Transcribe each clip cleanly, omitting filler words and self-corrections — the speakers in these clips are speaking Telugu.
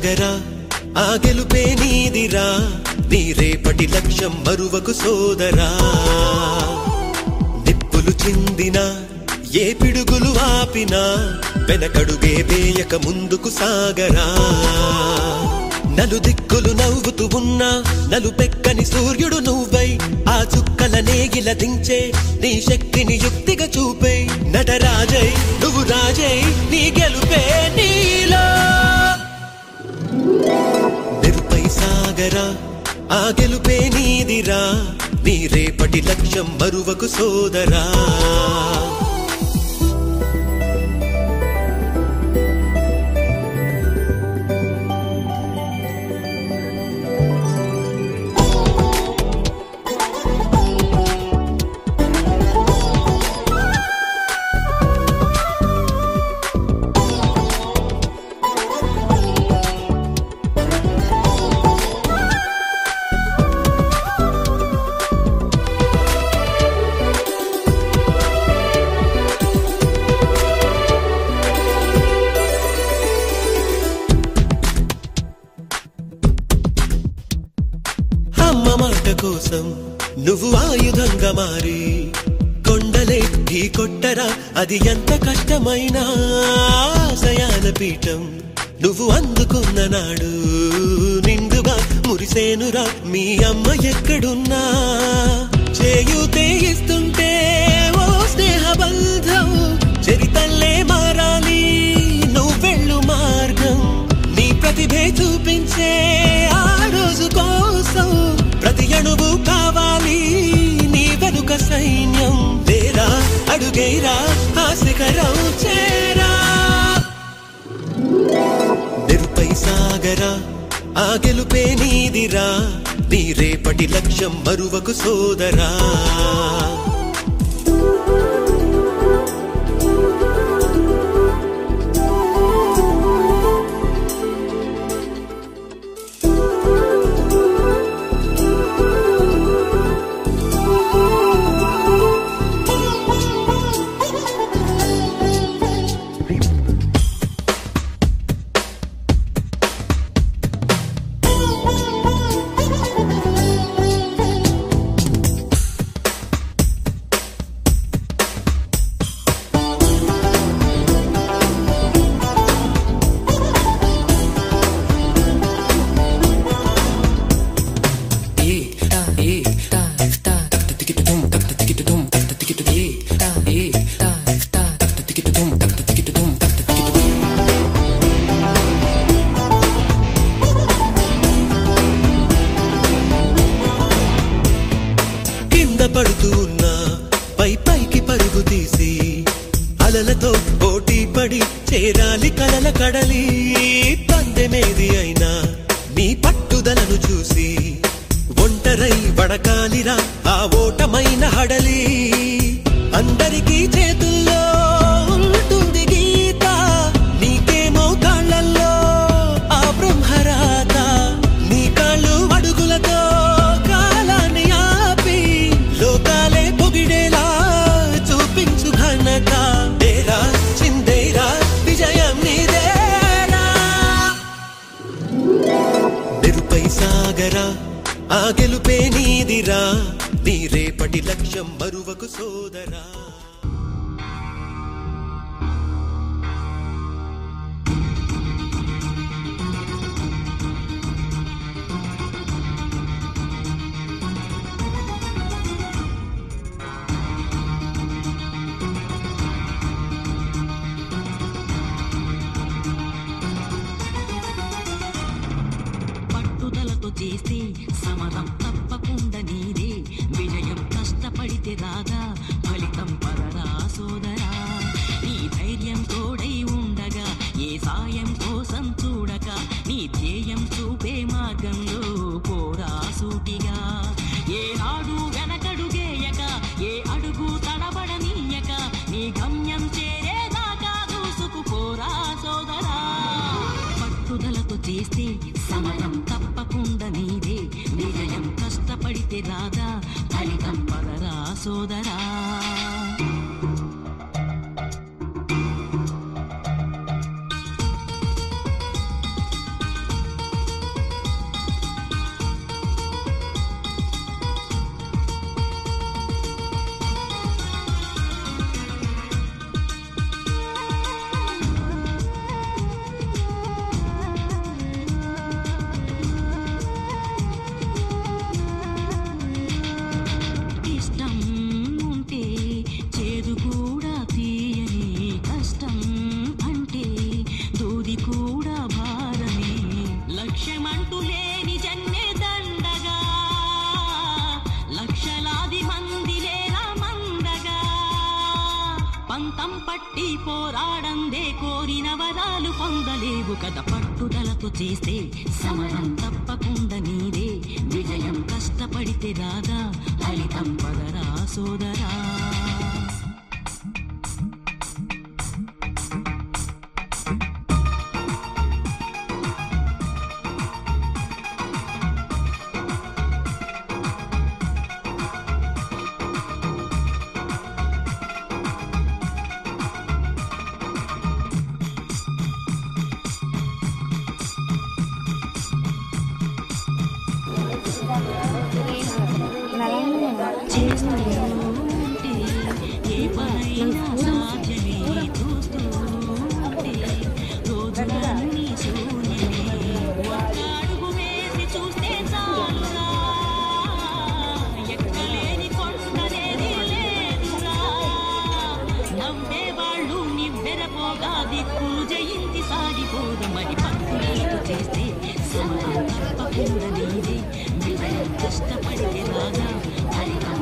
సాగరా ఆ గెలుపే నీదిరా నీ రేపటి లక్ష్యం మరువకు సోదరా నిప్పులు చిందినా ఏ పిడుగులు ఆపినా వెనకడుగే వేయక ముందుకు సాగరా నలుదిక్కులు నవ్వుతూ ఉన్నా నలుపెక్కని సూర్యుడు నువ్వై ఆ చుక్కల నేగిల దించే నీ శక్తిని యుక్తిగా చూపే నటరాజై నువ్వు రాజై నీ గెలుపే నీలో నిరుపై సాగరా ఆ గెలుపే నీదిరా నీ రేపటి లక్ష్యం మరువకు సోదరా కోసం నువ్వు ఆయుధంగా మారి కొండలే ఢీ కొట్టరా అది ఎంత కష్టమైనా ఆశయాల పీఠం నువ్వు అందుకున్న నాడు నిండుగా మురిసేనురా మీ అమ్మ ఎక్కడున్నా చేయూతే ఇస్తుంటే ఓ స్నేహ బంధం చరితల్లే మారాలి నువ్వెళ్ళు మార్గం నీ ప్రతిభే చూపించే ఆ రోజు కోసం ప్రతి అణువు కావాలి నీ వెనుక సైన్యం లేరా అడుగేరా ఆ శిఖరం చేరా నిరుపై సాగరా ఆ గెలుపే నీదిరా నీ రేపటి లక్ష్యం మరువకు సోదరా పడుతూ ఉన్నా పై పైకి పరుగు తీసి అలలతో పోటీ పడి చేరాలి కలల కడలి పందెమేది అయినా నీ పట్టుదలను చూసి ఒంటరై వడకాలిరా ఆ ఓటమైన హడలి అందరికీ చేతుల్లో ఉంటుంది గీత నీకేమో కాళ్ళల్లో ఆ బ్రహ్మరాత నీ కాళ్ళు అడుగులతో కాలాన్ని ఆపి లోకాలే పొగిడేలా చూపించు ఘనత తేరా చిందేరా విజయం నీదేరా నిరుపై సాగరా ఆ గెలుపే నీదిరా నీ రేపటి లక్ష్యం మరువకు సోదరా పట్టుదలతో చేస్తే సమరం తప్పకుండా నీదే విజయం కష్టపడితే రాగా ఫలితం పదరా సోదరా నీ ధైర్యం తోడై ఉండగా ఏ సాయం కోసం చూడక నీ ధ్యేయం చూపే మార్గంలో పోరా సూటిగా ఏ ఆడు వెనకడుగేయక ఏ అడుగు తడబడనీయక నీ గమ్యం చేరేదాకా దూసుకుపోరా సోదరా పట్టుదలతో చేస్తే సమరం తప్పకుండా నీదే విజయం కష్టపడితే రాదా ఫలితం పదరా సోదరా పొందలేవు కదా పట్టుదలతో చేస్తే సమరం తప్పకుండా నీదే విజయం కష్టపడితే రాదా ఫలితం పదరా సోదరా దిక్కులు జయించి సాగిపోదు మరి పట్టుదలతో చేస్తే సమరం తప్పకుండా నీదే విజయం కష్టపడితే రాగా ఫలితం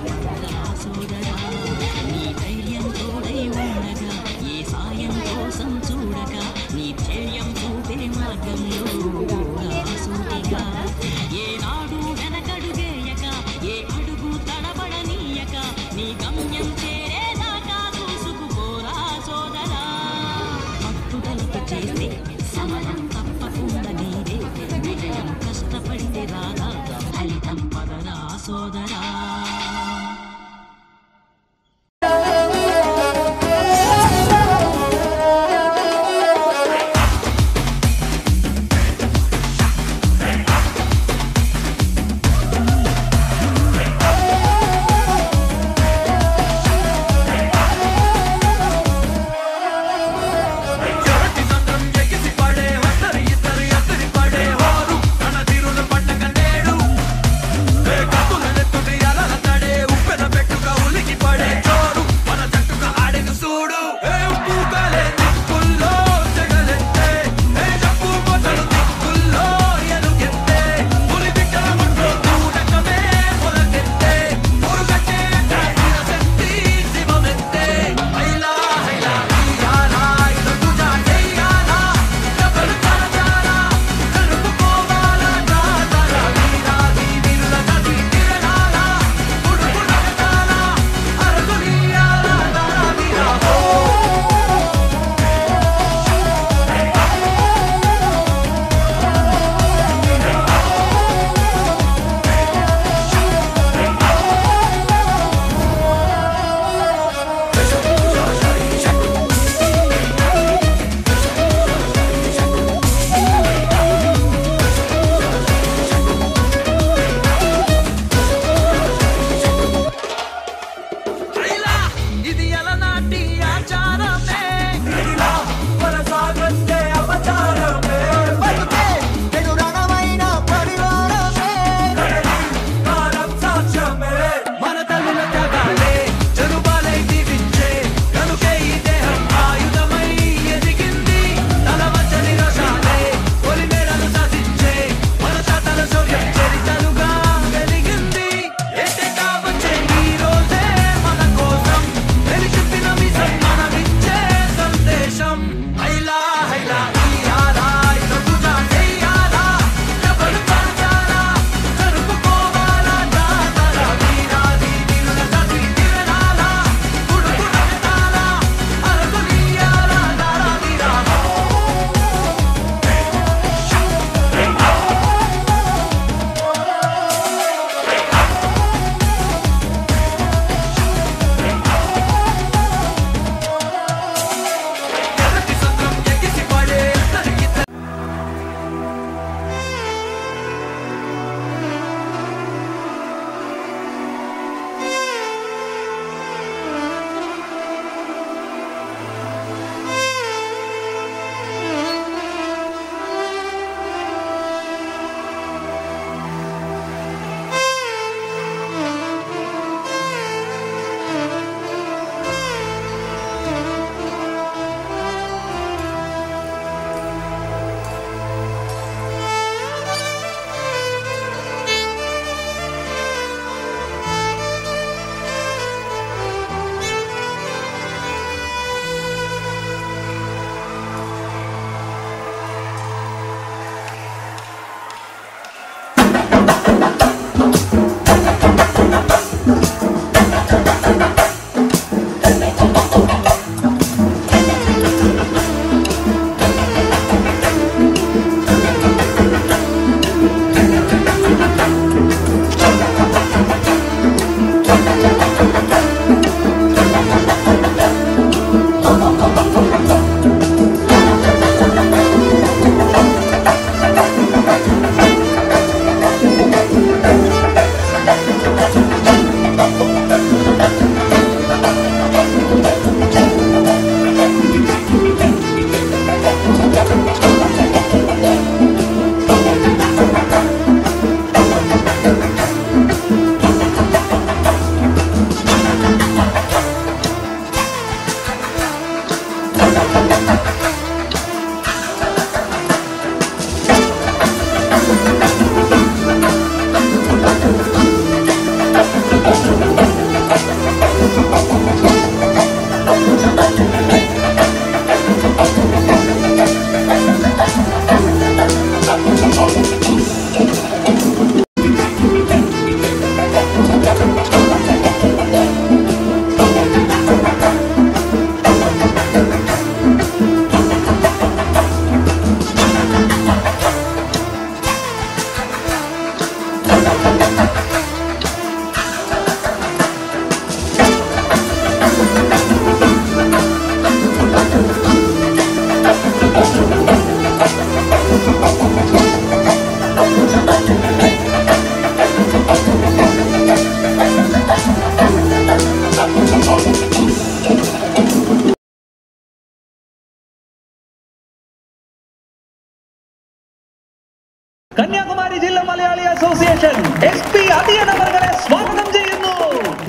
കന്യാകുമാരി ജില്ലാ മലയാളി അസോസിയേഷൻ എസ്പി അതിയനവർകളെ സ്വാഗതം ചെയ്യുന്നു.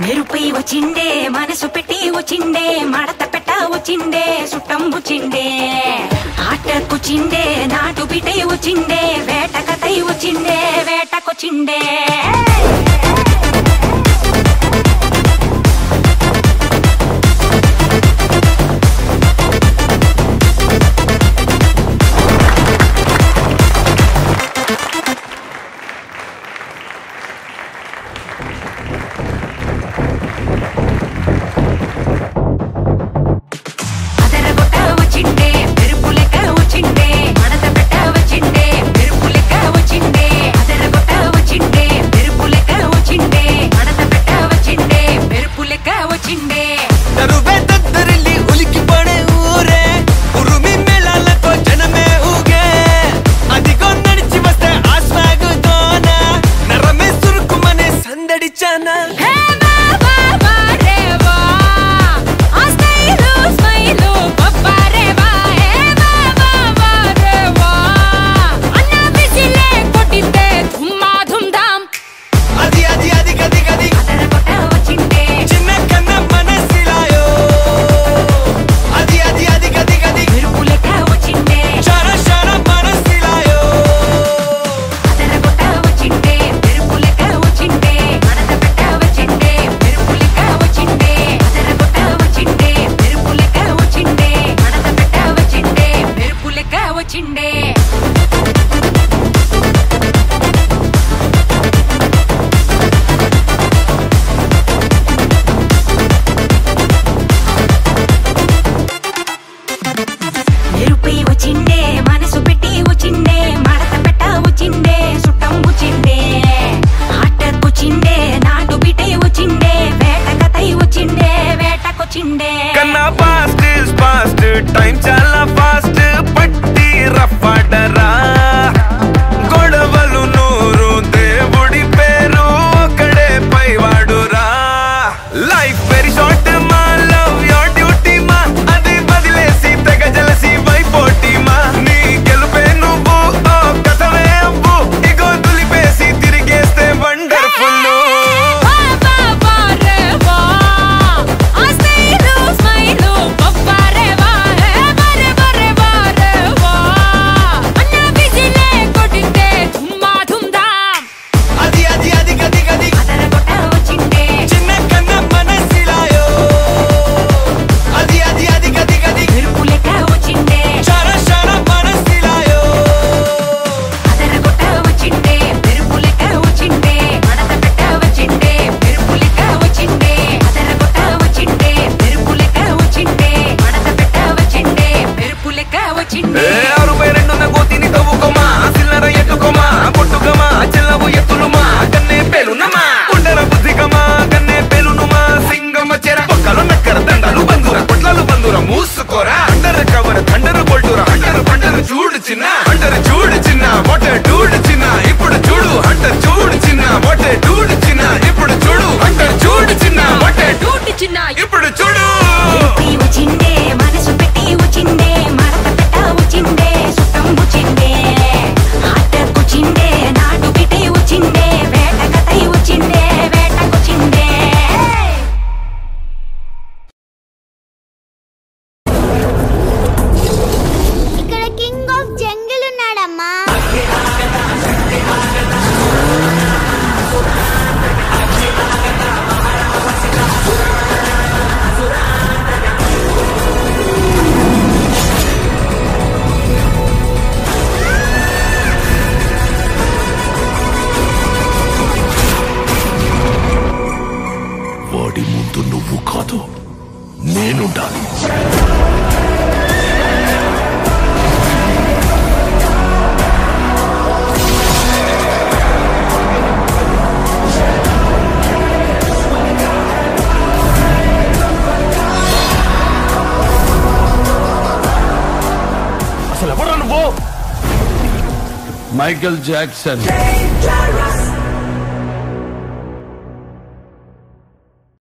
మెరుపై వచ్చిండే మనసు పెట్టి వచ్చిండే మడత పెట్ట వచ్చిండే సుట్టం వచ్చిండే ఆటకొచ్చిండే నాటు బిడ్డ వచ్చిండే వేట కథై వచ్చిండే వేటకొచ్చిండే ముందు నువ్వు కాదు, నేనుండాలి. అసలు ఎవరా నువ్వు? Michael Jackson.